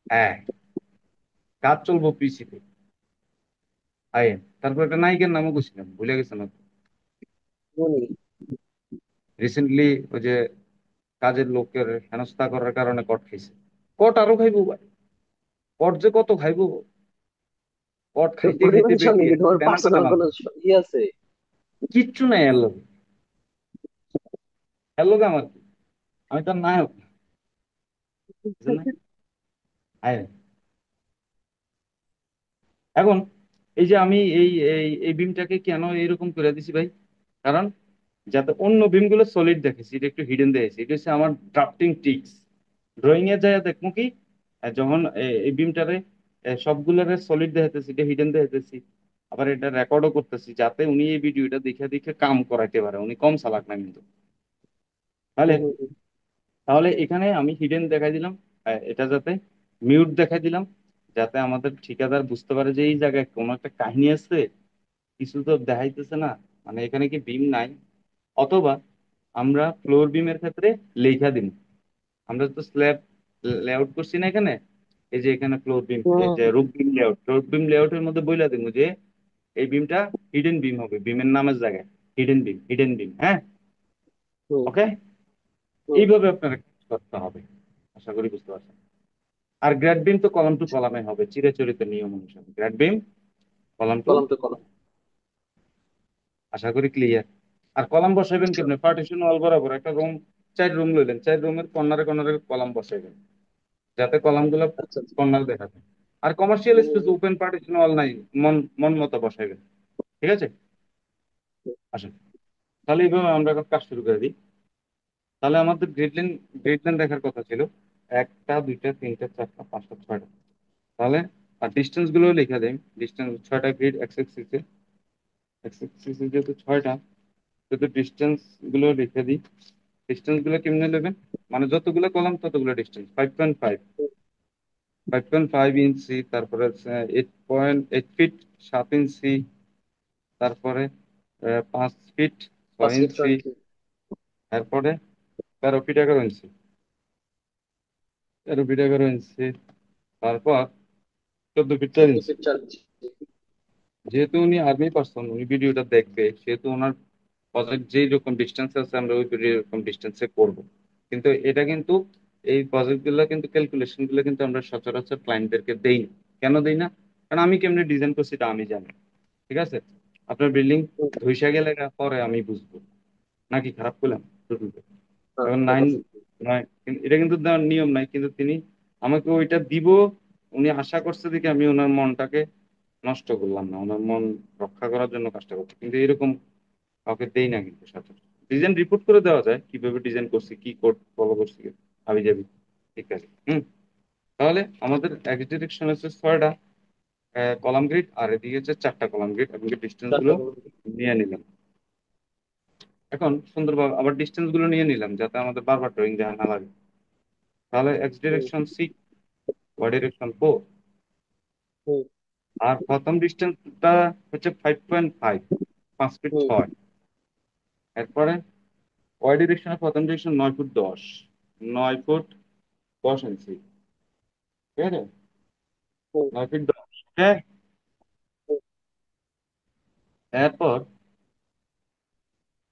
হ্যাঁ, কাজ চলবো পিসিতে। আয়, তারপর একটা নায়িকার নামও কইছিলাম, ভুলে গেছেন? রিসেন্টলি ওই যে কাজের লোকের হেনস্থা করার কারণে কট খাইছে। কট আরো খাইবো ভাই, কট যে কত খাইবো, কট খাইতে খাইতে পরিবারের সঙ্গে পেটে কি তোমার ফেনা ফেনা পার্সোনাল কোনো লাগবে। আছে? কিচ্ছু নাই এর লগে, এর লগে আমার কি? আমি তার নায়ক না, বুঝেন না? আয়, এখন এই যে আমি এই এই এই বিমটাকে কেন এরকম করে দিছি ভাই, কারণ যাতে অন্য বিম গুলো সলিড দেখেছি, এটা একটু হিডেন দেখেছি, এটা হচ্ছে আমার ড্রাফটিং টিক্স। ড্রয়িং এ যায় দেখবো কি, যখন এই বিমটারে সবগুলোরে সলিড দেখাইতেছি, এটা হিডেন দেখাইতেছি, আবার এটা রেকর্ডও করতেছি, যাতে উনি এই ভিডিওটা দেখে দেখে কাম করাইতে পারে, উনি কম চালাক না কিন্তু। তাহলে, হুম, হুম, হুম। তাহলে এখানে আমি হিডেন দেখাই দিলাম, এটা যাতে মিউট দেখাই দিলাম, যাতে আমাদের ঠিকাদার বুঝতে পারে যে এই জায়গায় কোনো একটা কাহিনী আছে, কিছু তো দেখাইতেছে না, মানে এখানে কি বিম নাই। অথবা আমরা ফ্লোর বিমের ক্ষেত্রে লেখা দিন, আমরা তো স্ল্যাব লেআউট করছি না এখানে, এই যে এখানে ফ্লোর বিম, এই হুম, যে রুফ বিম লেআউট, রুফ বিম লেআউটের মধ্যে বইলা দিব যে এই বিমটা হিডেন বিম হবে, বিমের নামের জায়গায় হিডেন বিম, হিডেন বিম, হ্যাঁ। হুম, ওকে, হুম। এইভাবে আপনার কাজ করতে হবে, আশা করি বুঝতে পারছেন। আর গ্রেড বিম তো কলাম টু কলামে হবে, চিরাচরিত নিয়ম অনুসারে গ্রেড বিম কলাম টু, কলম তো কলম। আশা করি ক্লিয়ার। আর কলাম বসাইবেন আচ্ছা, কেমনে, পার্টিশন ওয়াল বরাবর একটা রুম, 4 রুম লইলেন, 4 রুমের কর্নারে কর্নারে কলাম বসাইবেন, যাতে কলাম গুলা আচ্ছা, আচ্ছা। কর্নার দেখা যায়। আর কমার্শিয়াল হুম, স্পেস হুম, ওপেন পার্টিশন ওয়াল নাই, মন মন মতো বসাইবেন, ঠিক আছে? হুম। আসেন, তাহলে এইভাবে আমরা এখন কাজ শুরু করে দিই। তাহলে আমাদের গ্রিড লাইন দেখার কথা ছিল, একটা দুইটা তিনটা চারটা পাঁচটা ছয়টা, তাহলে আর ডিস্টেন্স গুলো লিখে দেন, ডিস্টেন্স ছয়টা গ্রিড এক্স এক্সিসে, এক্স এক্সিসে যেহেতু ছয়টা, সেহেতু ডিস্টেন্স গুলো লিখে দিই। ডিস্টেন্স গুলো কেমনে নেবেন, মানে যতগুলো কলাম ততগুলো ডিস্টেন্স, 5.5, 5.5 ইঞ্চি, তারপরে 8.8 ফিট 7 ইঞ্চি, তারপরে 5 ফিট ছয় 5 ফিট ইঞ্চি 6 ইঞ্চি। তারপরে 13 ফিট 11 ইঞ্চি, 13 ফিট 11 ইঞ্চি, তারপর 14 ফিট 4 14 ইঞ্চি ফিট 4 ইঞ্চি। যেহেতু উনি আর্মি পার্সন, উনি ভিডিওটা দেখবে, সেহেতু ওনার প্রজেক্ট যেই রকম ডিস্টেন্স আছে আমরা ওই রকম ডিস্টেন্সে করব। কিন্তু এটা কিন্তু, এই প্রজেক্ট গুলো কিন্তু ক্যালকুলেশন গুলো কিন্তু আমরা সচরাচর ক্লায়েন্টদেরকে দেই না। কেন দেই না? কারণ আমি কেমনে ডিজাইন করছি এটা আমি জানি, ঠিক আছে? আপনার বিল্ডিং হুম, ধইসা গেলে পরে আমি বুঝবো, নাকি খারাপ করলাম? হ্যাঁ, এখন এটা নাইন কথা। নয়, এটা কিন্তু দেওয়ার নিয়ম নাই, কিন্তু তিনি আমাকে ওইটা দিব, উনি আশা করছে দেখে আমি ওনার মনটাকে নষ্ট করলাম না, ওনার মন রক্ষা করার জন্য কাজটা করছি, কিন্তু এরকম কাউকে দেই না কিন্তু সাথে। ডিজাইন রিপোর্ট করে দেওয়া যায় কিভাবে ডিজাইন করছি, কি কোড ফলো করছি, আমি যাবি, ঠিক আছে। তাহলে আমাদের এক ডিরেকশন হচ্ছে 6টা কলাম গ্রিড, আর এদিকে হচ্ছে 4টা কলাম গ্রিড, এবং ডিস্টেন্স চারটা গুলো কলম। নিয়ে নিলাম। এখন সুন্দরভাবে আবার ডিস্টেন্স গুলো নিয়ে নিলাম, যাতে আমাদের বারবার ড্রয়িং দেখা না লাগে। তাহলে এক্স হুম, ডিরেকশন 6, ওয়াই ডিরেকশন 4, হুম, আর প্রথম ডিস্টেন্সটা হচ্ছে 5.5, 5 ফিট হুম, 6। এরপরে ওয়াই ডিরেকশনের প্রথম ডিরেকশন 9 ফুট 10, 9 ফুট 10 ইঞ্চি, ঠিক আছে? হুম, 9 ফিট 10, ওকে। হুম, এরপর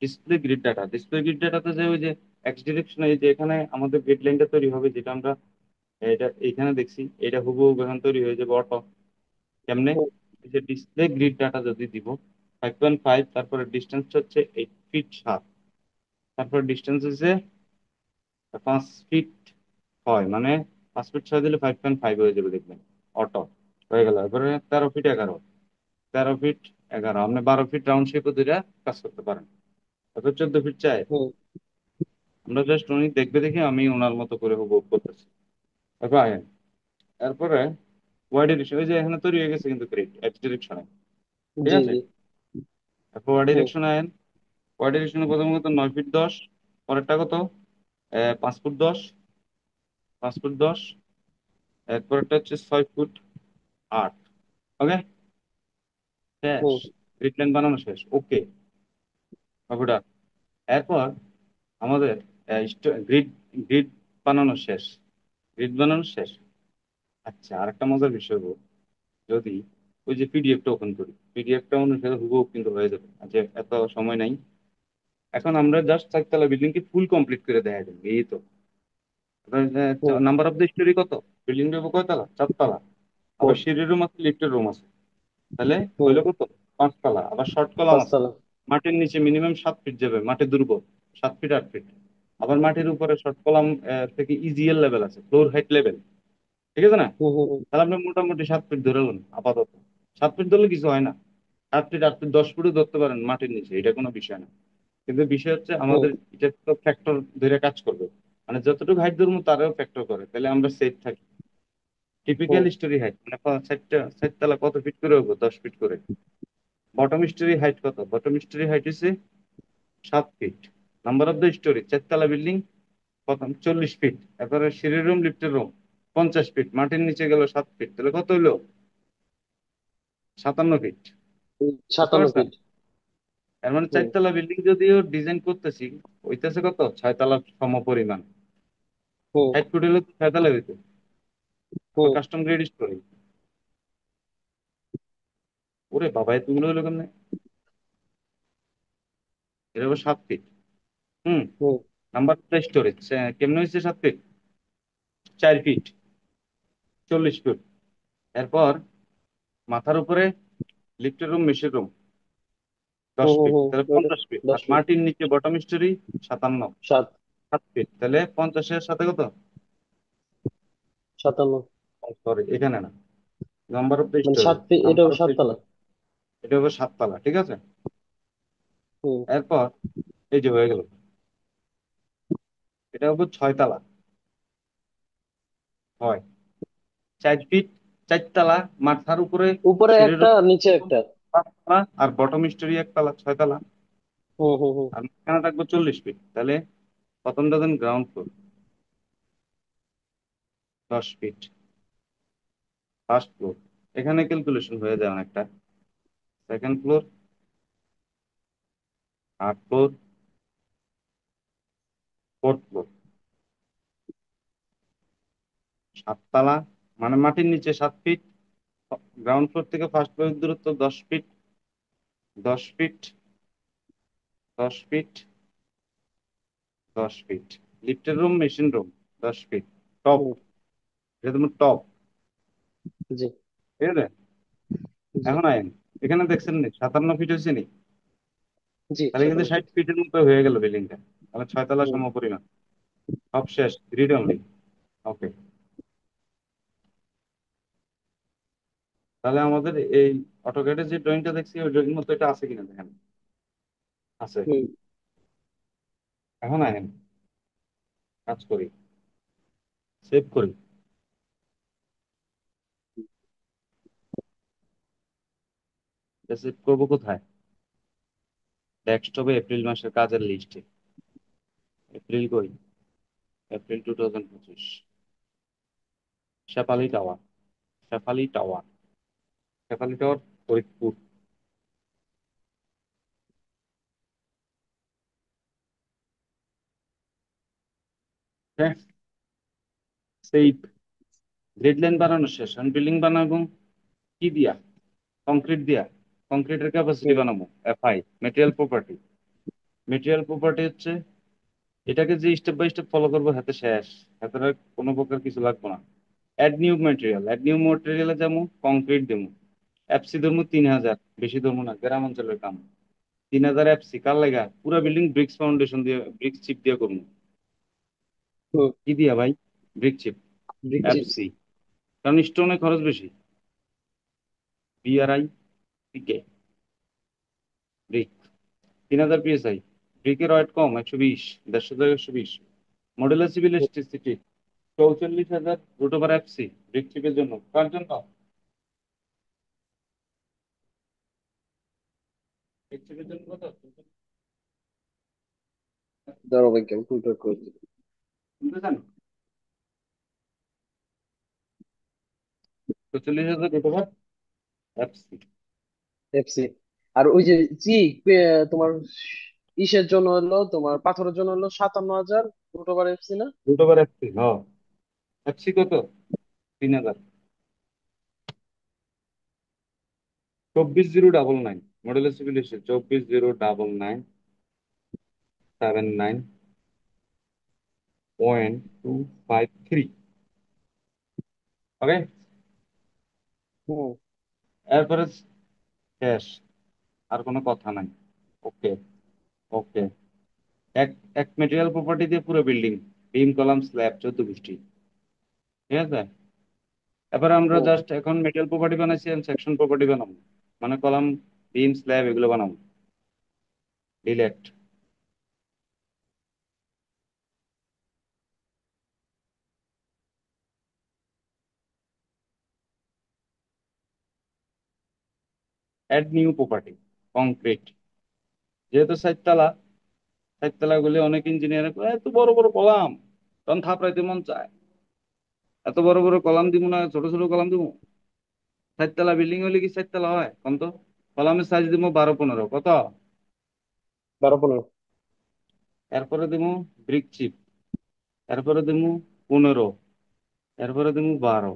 ডিসপ্লে গ্রিড ডাটাতে যে ওই যে এক্স ডিরেকশনে, এই যে এখানে আমাদের গ্রিড লাইনটা তৈরি হবে, যেটা আমরা এটা এইখানে দেখছি, এটা হুবহু এখানে তৈরি হয়ে যাবে অটো। কেমনে? হুম, এই যে ডিসপ্লে গ্রিড ডাটা যদি দিব 5.5, তারপরে ডিস্টেন্স হচ্ছে 8 ফিট 7, তারপর ডিস্টেন্স হচ্ছে 5 ফিট 6, মানে 5 ফিট 6 দিলে 5.5 হয়ে যাবে, দেখবেন অটো হয়ে গেল। এবারে 13 ফিট 11, 13 ফিট 11 আপনি 12 ফিট রাউন্ড শেপে দুইটা কাজ করতে পারেন। তারপর 14 ফিট 4, হুম, আমরা জাস্ট উনি দেখবে দেখে আমি ওনার মতো করে হুবহু করতেছি। তারপর আয়েন, এরপরে ওয়াই ডিরেকশন, ওই যে এখানে তৈরি হয়ে গেছে কিন্তু গ্রিড এক্স ডিরেকশনে, ঠিক জি, আছে? জি। তারপর ওয়াই হুম ডিরেকশন আয়েন। ওয়াই ডিরেকশনে প্রথম কত, 9 ফিট 10। পরেরটা কত, 5 ফুট 10। 5 ফুট 10। এরপরটা হচ্ছে 6 ফুট 8। ওকে, শেষ। হুম গ্রিড লাইন বানানো শেষ, ওকে। বাবুটা, এরপর আমাদের গ্রিড গ্রিড বানানো শেষ। গ্রিড বানানো শেষ। আচ্ছা, আরেকটা মজার বিষয় হলো, যদি ওই যে পিডিএফটা ওপেন করি, পিডিএফটা অনুসারে হুবহু কিন্তু হয়ে যাবে। আচ্ছা, এত সময় নাই। এখন আমরা জাস্ট 4 তলা বিল্ডিং কে ফুল কমপ্লিট করে দেখা যাবে, এই তো। হুম নাম্বার অফ দ্য স্টোরি কত, বিল্ডিং দেবো কয়তলা, 4 তলা। আবার হুম সিঁড়ির রুম আছে, লিফটের রুম আছে, তাহলে হুম। হইলো কত, 5 তলা। আবার শর্ট কলাম আছে, 5 তলা। মাটির নিচে মিনিমাম 7 ফিট যাবে, মাটি দুর্বল, 7 ফিট 8 ফিট। আবার মাটির উপরে শর্ট কলাম থেকে ইজিএল লেভেল আছে, ফ্লোর হাইট লেভেল, ঠিক আছে না? হুম হুম হুম তাহলে আপনি মোটামুটি 7 ফিট ধরে নেন আপাতত। 7 ফিট ধরলে কিছু হয় না, 8 ফিট 8 ফিট 10 ফুটও ধরতে পারেন মাটির নিচে, এটা কোনো বিষয় না। কিন্তু বিষয় হচ্ছে হুম আমাদের এটা তো ফ্যাক্টর ধরে কাজ করবে, মানে যতটুকু হাইট ধরবো তারাও ফ্যাক্টর করে, তাহলে আমরা সেফ থাকি। টিপিক্যাল হুম স্টোরি হাইট মানে 4 তলা কত ফিট করে হবো, 10 ফিট করে। বটম স্টোরি হাইট কত, বটম স্টোরি হাইট হচ্ছে 7 feet. Number of the storey, 4 তলা বিল্ডিং, প্রথম 40 ফিট। এরপরে সিঁড়ির রুম, লিফটের রুম 50 ফিট, মাটির নিচে গেল 7 ফিট, তাহলে কত হইলো, 57 ফিট। বুঝতে 57 ফিট। পারছেন? এর মানে হুম 4 তলা বিল্ডিং যদিও ডিজাইন করতেছি, হইতেছে কত, 6 তলা সম পরিমাণ। হুম 60 ফুট হলে 6 তলা হইতো। আবার হুম কাস্টম গ্রেড স্টোরি, ওরে বাবা এতগুলো হলো কেমনে, এটা আবার 7 ফিট। হুম। হুম নাম্বার অফ দ্য স্টোরেজ কেমনে হয়েছে 7 ফিট, 4 ফিট 40 ফুট। এরপর মাথার উপরে লিফটের রুম, মেশের রুম দশ হুম হুম ফিট হুম তাহলে ওইটা 50 ফিট। আর 10 ফিট। মাটির নিচে বটম স্টোরি 57, 7। 7 ফিট, তাহলে 50-এর সাথে কত, 57। সরি এখানে না, নাম্বার অফ দ্য মানে স্টোরি, 7 ফিট, নাম্বার এটাও অফ দ্য 7 তলা। স্টোরি, এটা হবে 7 তলা, ঠিক আছে। হুম এরপর এই যে হয়ে গেল, এটা হবে 6 তলা। হয় 4 ফিট 4 তলা, মাথার উপরে উপরে সিঁড়ির একটা নিচে উপর একটা। 5 তলা, আর বটম স্টোরি 1 তলা, 6 তলা। হুম হুম হুম আর এখানে থাকবে 40 ফিট, তাহলে প্রথম ডজন ground floor 10 feet. First floor এখানে ক্যালকুলেশন হয়ে যায় অনেকটা। Second floor, third floor, fourth floor, 7 তলা, মানে মাটির নিচে 7 ফিট। গ্রাউন্ড ফ্লোর থেকে ফার্স্ট ফ্লোরের দূরত্ব 10 ফিট, 10 ফিট, 10 ফিট, 10 ফিট। লিফটের room, machine room 10 feet. Top, হুম। এটা তোমার টপ, জি ঠিক আছে। জি এখন আইন, এখানে দেখছেন নি 57 ফিট হয়েছে নি, জি তাহলে কিন্তু 57 ফিট। 60 ফিটের মতো হয়ে গেল বিল্ডিংটা, তাহলে 6 তলা হুম সম পরিমাণ। সব শেষ, গ্রিড অনলি। ওকে, তাহলে আমাদের এই অটোক্যাডের যে ড্রয়িংটা দেখছি ওই ড্রয়িং মতো এটা আছে কিনা দেখেন। আছে। হুম এখন আইন, কাজ করি, সেভ করি। এটা সেভ করবো কোথায়, ডেস্কটপে এপ্রিল মাসের কাজের লিস্টে। এপ্রিল কই, April 2025, Shefali tower, Shefali tower, Shefali tower, Faridpur. হ্যাঁ, সেভ। গ্রিড লাইন বানানো শেষ, এখন বিল্ডিং বানাবো কি দিয়া, কংক্রিট দিয়া। কংক্রিটের ক্যাপাসিটি হুম বানাবো FI, material property. Material property হচ্ছে এটাকে যে স্টেপ বাই স্টেপ ফলো করবো হাতে শেষ, হাতে আর কোনো প্রকার কিছু লাগবে না। Add new material, add new ম্যাটেরিয়ালে যেমন কংক্রিট দেবো, এফসি ধরবো 3000, বেশি ধরবো না, গ্রাম অঞ্চলের কাম। 3000 এফসি কার লাগা, পুরা বিল্ডিং ব্রিক্স ফাউন্ডেশন দিয়ে, ব্রিক্স চিপ দিয়ে করবো। হুম। কি দিয়া ভাই, brick chip, brick chips. FC, কারণ স্টোনের খরচ বেশি। BRI, PK, brick 3000 PSI. ব্রিকের ওয়েট কম, 120, 150 থেকে 120। মডেলার সিভিল ইলেকট্রিসিটি 44,000 রুট ওভার এফসি, ব্রিক চিপের জন্য, কার জন্য, HCP জন্য কত? ধরো ভাই ক্যালকুলেটর করে দিই। শুনতে চান? 46,000 এফসি। এফসি। আর ওই যে জি তোমার ইসের জন্য হলো, তোমার পাথরের জন্য হলো 57,000 রুট ওভার এফসি না? দুটো বার এফসি, হ্যাঁ। এফসি কত? 3,000। 24,099 মডেলের সিভিল হিস্ট্রি, 24,099,79,253। ওকে। হুম। এরপরে শেষ, আর কোনো কথা নাই। ওকে। ওকে। এক এক মেটেরিয়াল প্রপার্টি দিয়ে পুরো বিল্ডিং, বিম কলাম স্ল্যাব 14 গোষ্ঠী। ঠিক আছে। এবার আমরা হুম। জাস্ট এখন মেটেরিয়াল প্রপার্টি বানাইছি, সেকশন প্রপার্টি বানাবো। মানে কলাম, বিম, স্ল্যাব এগুলো বানাবো। Delete. Add new property. Concrete. যেহেতু 4 তলা, 4 তলা গুলি অনেক ইঞ্জিনিয়ার এত বড় বড় কলাম, তখন থাপড়াইতে মন চায়। এত বড় বড় কলাম দিব না ছোট ছোট কলাম দিব? 4 তলা বিল্ডিং হলে কি 4 তলা হয় কম তো? কলামের সাইজ দিব 12-15, কত? 12-15। এরপরে দিব ব্রিক চিপ। এরপরে দিব 15। এরপরে দিব 12।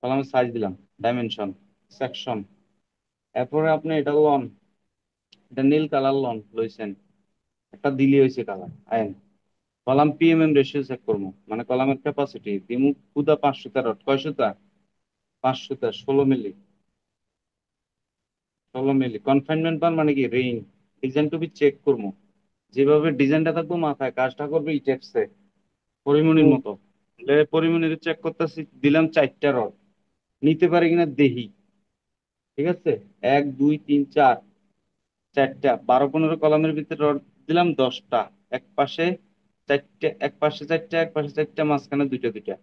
কলামের সাইজ দিলাম, ডাইমেনশন, সেকশন। এরপরে আপনি এটা লন, এটা নীল কালার লন লইছেন, একটা দিলি হয়েছে কালার আইন। কলাম পিএমএম রেশিও চেক করবো, মানে কলামের ক্যাপাসিটি দিমু খুদা 500 রড, কয়শোতা? 500, 16 মিলি। 16 মিলি কনফাইনমেন্ট বার মানে কি রেইন। ডিজাইন টু বি চেক করবো, যেভাবে ডিজাইনটা থাকবো মাথায় কাজটা করবে এই টেপসে, পরিমণির হুম। মতো। পরিমণির চেক করতেছি, দিলাম 4টা রড, নিতে পারি কিনা দেখি। ঠিক আছে। 1, 2, 3, 4, 4টা 12-15 কলামের ভিতরে রড দিলাম 10টা। এক পাশে 4টে, এক পাশে 4টে, এক পাশে 4টে, মাঝখানে দুইটা দুইটা।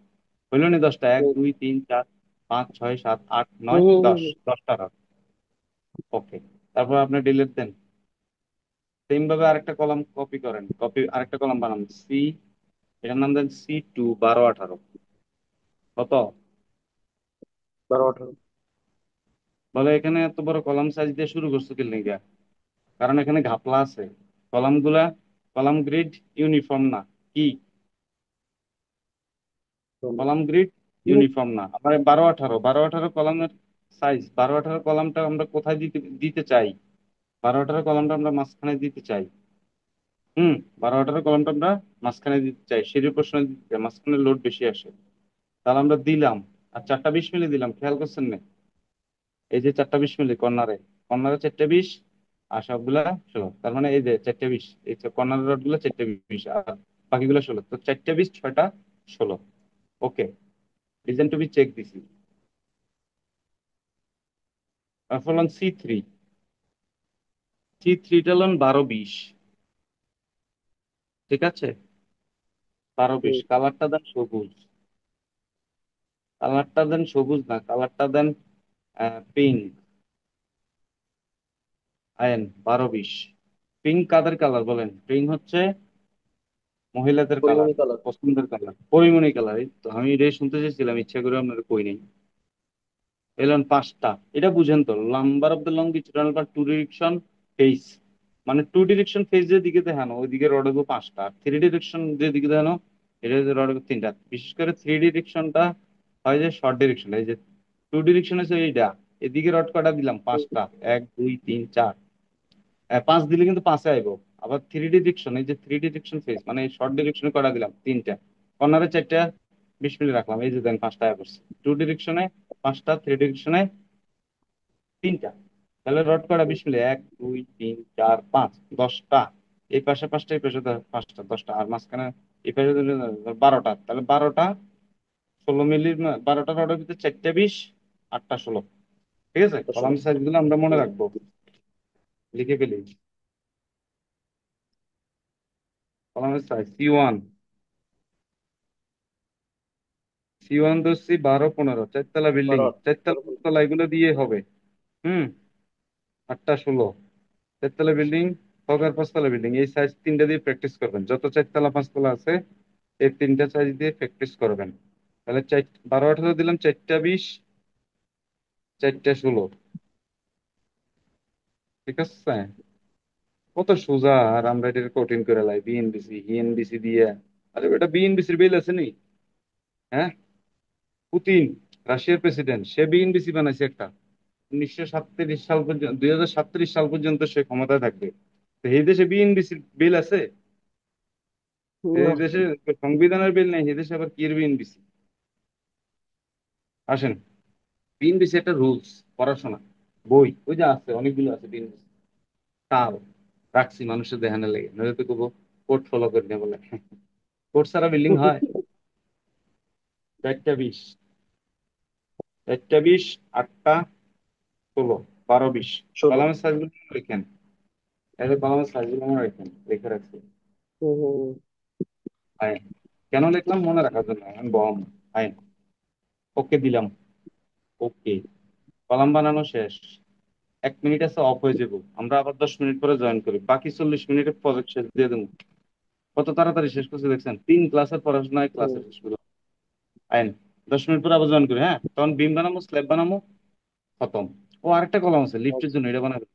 হইল নি 10টা? এক হুম। দুই তিন চার পাঁচ ছয় সাত আট হুম। নয় হুম। দশ হুম। 10টা রড। ওকে। তারপর আপনি ডিলিট দেন। সেম ভাবে আরেকটা কলাম কপি করেন, কপি আরেকটা কলাম বানান সি, এটার নাম দেন C2, 12-18। কত? 12-18। বলে এখানে এত বড় কলাম সাইজ দিয়ে শুরু করছো কি লিগা? কারণ এখানে ঘাপলা আছে। কলাম গুলা, কলাম গ্রিড ইউনিফর্ম না। কি? কলাম গ্রিড হুম। ইউনিফর্ম না। আবার 12-18, কলামের সাইজ 12-18 কলামটা আমরা কোথায় দিতে দিতে চাই? 12-18 কলামটা আমরা মাঝখানে দিতে চাই। হুম। 12-18 কলামটা আমরা মাঝখানে দিতে চাই, সিঁড়ির প্রশ্ন দিতে চাই, মাঝখানে লোড বেশি আসে। তাহলে আমরা দিলাম, আর 4টা 20 মিলি দিলাম, খেয়াল করছেন না? এই যে 4টা 20 মিলি কর্নারে, কর্নারে 4টা 20, আর সবগুলা 16। তার মানে এই যে 4টা 20, এই কর্নারের রড গুলো 4টা 20, আর বাকিগুলো 16। তো 4টা 20, 6টা 16। ওকে। ডিজাইন টু বি চেক দিছি। তারপর হলাম C3। C3টা হলাম 12-20। ঠিক আছে। 12-20 হুম। কালারটা দেন সবুজ। কালারটা দেন সবুজ না, কালারটা দেন পিঙ্ক। আয়েন 12-20। পিঙ্ক কাদের কালার বলেন? পিঙ্ক হচ্ছে মহিলাদের কালার, পরিমণি কালার। পছন্দের কালার, পরিমণি কালার। এই তো আমি এটাই শুনতে চাইছিলাম, ইচ্ছা করে আপনার কই নাই। এলেন 5টা। এটা বুঝেন তো, নাম্বার অফ দ্য লঙ্গিচুডাল বা টু ডিরেকশন ফেস, মানে টু ডিরেকশন ফেস যেদিকে দেখানো ওইদিকে রড হইব 5টা, থ্রি ডিরেকশন যেদিকে দেখানো এটা হচ্ছে রড হইব 3টা। বিশেষ করে থ্রি ডিরেকশনটা হয় যে শর্ট ডিরেকশন। এই যে টু ডিরেকশন আছে এইটা, এদিকে রড কটা দিলাম? হুম। 5টা। 1, 2, 3, 4। 5 দিলে কিন্তু 5-এ আইবো। আবার থ্রি ডিরেকশন, এই যে থ্রি ডিরেকশন ফেস মানে শর্ট ডিরেকশনে কটা দিলাম? 3টা। কর্নারে 4টা 20 মিলি রাখলাম, এই যে দেন 5টা আয় পড়ছে। টু ডিরেকশনে 5টা, থ্রি ডিরেকশনে 3টা। তাহলে রড কটা 20 মিলি? 1, 2, 3, 4, 5, 10টা। এই পাশে 5টা, এই পাশে 5টা, 10টা, আর মাঝখানে এই পাশে 12টা। তাহলে 12টা 16 মিলির, 12টা রডের ভিতরে 4টা 20, 8টা 16। ঠিক আছে। এটা কলাম ষোলো। সাইজ গুলো আমরা মনে হুম। রাখবো, লিখে ফেলি। কলামের সাইজ C1, C1 ধরছি 12-15, 4 তলা বিল্ডিং, 12। 4 তলা 5 তলা এগুলো দিয়ে হবে। হুম। 8টা 16। চারতলা বিল্ডিং হোক আর পাঁচতলা বিল্ডিং, এই সাইজ তিনটা দিয়ে প্র্যাকটিস করবেন। যত চারতলা পাঁচতলা আছে এই তিনটা সাইজ দিয়ে প্র্যাকটিস করবেন। তাহলে 12 18 দিলাম, 4টা 20, 4টা 16। ঠিক আছে? কত সোজা, আর আমরা এটা কঠিন করে লাই বিএনবিসি ইএনবিসি দিয়ে। আরে বেটা, বিএনবিসির বিল আছে নি? হ্যাঁ, পুতিন, রাশিয়ার প্রেসিডেন্ট, সে বিএনবিসি বানাইছে একটা। 1937 সাল পর্যন্ত, 2037 সাল পর্যন্ত সে ক্ষমতায় থাকবে। তো এই দেশে বিএনবিসির বিল আছে? এই না। দেশে সংবিধানের বিল নেই, এই দেশে আবার কি বিএনবিসি? আসেন, বিএনবিসি একটা রুলস, পড়াশোনা বই ওই যে আছে, অনেকগুলো আছে বিএনবিসি। তাও রাখছি মানুষের দেখানে লেগে, নয়তো তো কোড ফলো করে নেই বলে। কোড ছাড়া বিল্ডিং হয়? 4টা 20, 4টা 20, 8টা 16, 12 20। 16। কলামের সাইজগুলো লিখেন, এই যে কলামের সাইজগুলো মনে রাখেন, লিখে রাখছি। হুম, হুম, হুম। আইন, কেন লিখলাম? মনে রাখার জন্য। আমি বম আইন, ওকে দিলাম। ওকে, কলাম বানানো শেষ। 1 মিনিট আছে, অফ হয়ে যাবো, আমরা আবার 10 মিনিট পরে জয়েন করি, বাকি 40 মিনিটে প্রজেক্ট শেষ দিয়ে দেবো। কত তাড়াতাড়ি শেষ করছি দেখছেন? 3 ক্লাসের পড়াশোনায় ক্লাসে হুম। শেষ করলাম। আইন, 10 মিনিট পরে আবার জয়েন করি, হ্যাঁ? তখন বিম বানাবো, স্ল্যাব বানাবো, খতম। ও আরেকটা কলাম আছে লিফটের আচ্ছা। জন্য, এটা বানাবো।